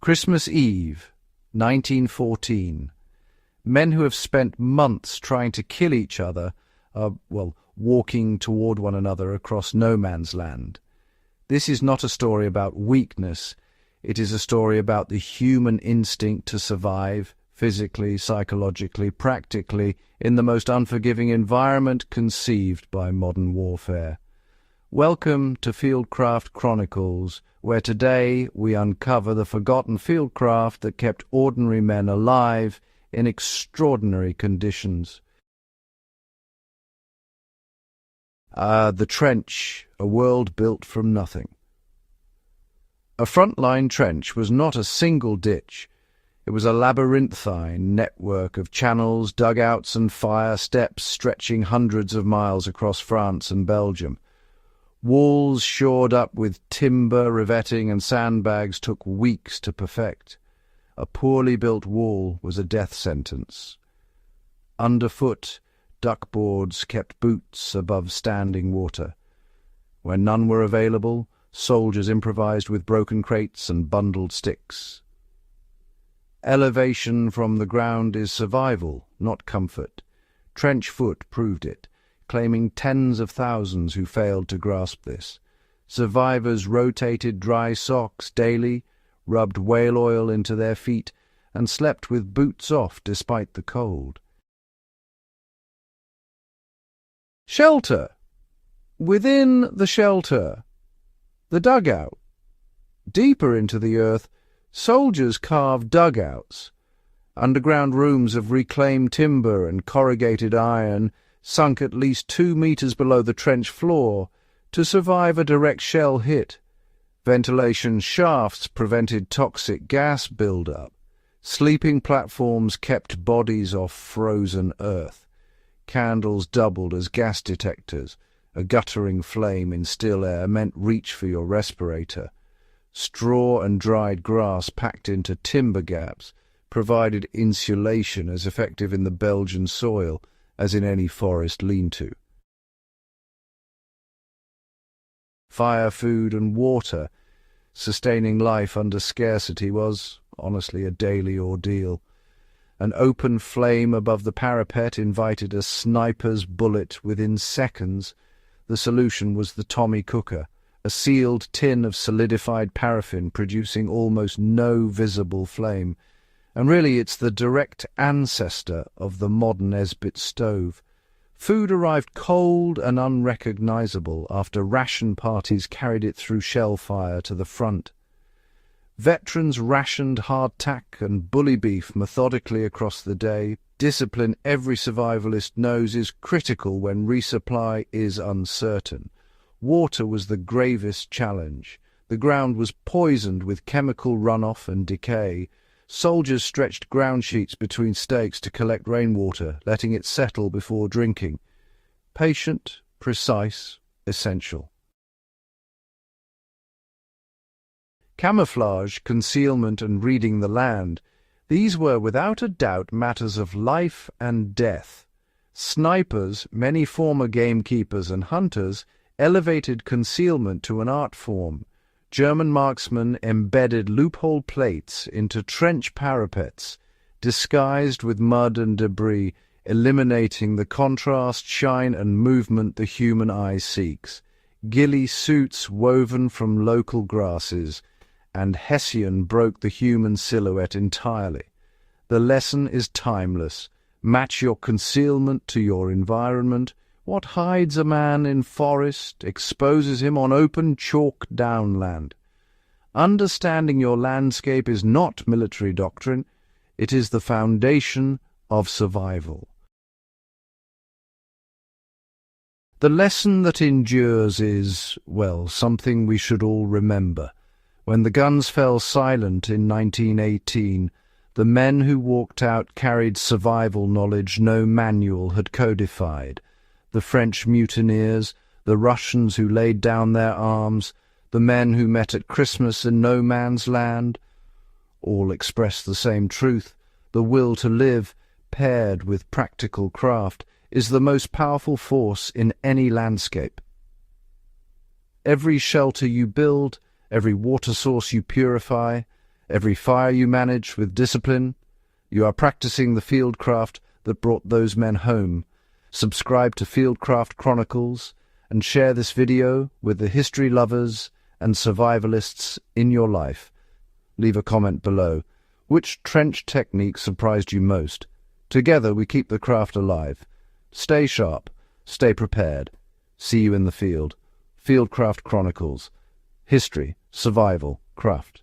Christmas Eve, 1914. Men who have spent months trying to kill each other are, walking toward one another across no man's land. This is not a story about weakness. It is a story about the human instinct to survive, physically, psychologically, practically, in the most unforgiving environment conceived by modern warfare. Welcome to Fieldcraft Chronicles, where today we uncover the forgotten fieldcraft that kept ordinary men alive in extraordinary conditions. The trench, a world built from nothing. A frontline trench was not a single ditch. It was a labyrinthine network of channels, dugouts and fire steps stretching hundreds of miles across France and Belgium. Walls shored up with timber, riveting and sandbags took weeks to perfect. A poorly built wall was a death sentence. Underfoot, duckboards kept boots above standing water. When none were available, soldiers improvised with broken crates and bundled sticks. Elevation from the ground is survival, not comfort. Trench foot proved it, claiming tens of thousands who failed to grasp this. Survivors rotated dry socks daily, rubbed whale oil into their feet, and slept with boots off despite the cold. Shelter. Within the shelter. The dugout. Deeper into the earth, soldiers carved dugouts. Underground rooms of reclaimed timber and corrugated iron sunk at least 2 meters below the trench floor to survive a direct shell hit. Ventilation shafts prevented toxic gas build-up. Sleeping platforms kept bodies off frozen earth. Candles doubled as gas detectors. A guttering flame in still air meant reach for your respirator. Straw and dried grass packed into timber gaps provided insulation as effective in the Belgian soil as in any forest lean-to. Fire, food and water, sustaining life under scarcity was, honestly, a daily ordeal. An open flame above the parapet invited a sniper's bullet within seconds. The solution was the Tommy cooker, a sealed tin of solidified paraffin producing almost no visible flame. And really it's the direct ancestor of the modern Esbit stove. Food arrived cold and unrecognizable after ration parties carried it through shell fire to the front. Veterans rationed hardtack and bully beef methodically across the day. Discipline, every survivalist knows, is critical when resupply is uncertain. Water was the gravest challenge. The ground was poisoned with chemical runoff and decay. Soldiers stretched ground sheets between stakes to collect rainwater, letting it settle before drinking. Patient, precise, essential. Camouflage, concealment and reading the land, these were without a doubt matters of life and death. Snipers, many former gamekeepers and hunters, elevated concealment to an art form. German marksmen embedded loophole plates into trench parapets, disguised with mud and debris, eliminating the contrast, shine and movement the human eye seeks. Ghillie suits woven from local grasses, and Hessian broke the human silhouette entirely. The lesson is timeless. Match your concealment to your environment. What hides a man in forest exposes him on open chalk downland. Understanding your landscape is not military doctrine. It is the foundation of survival. The lesson that endures is, something we should all remember. When the guns fell silent in 1918, the men who walked out carried survival knowledge no manual had codified. The French mutineers, the Russians who laid down their arms, the men who met at Christmas in no man's land, all expressed the same truth. The will to live, paired with practical craft, is the most powerful force in any landscape. Every shelter you build, every water source you purify, Every fire you manage with discipline, you are practicing the fieldcraft that brought those men home. Subscribe to Fieldcraft Chronicles and share this video with the history lovers and survivalists in your life. Leave a comment below. Which trench technique surprised you most? Together we keep the craft alive. Stay sharp, stay prepared. See you in the field. Fieldcraft Chronicles. History, survival, craft.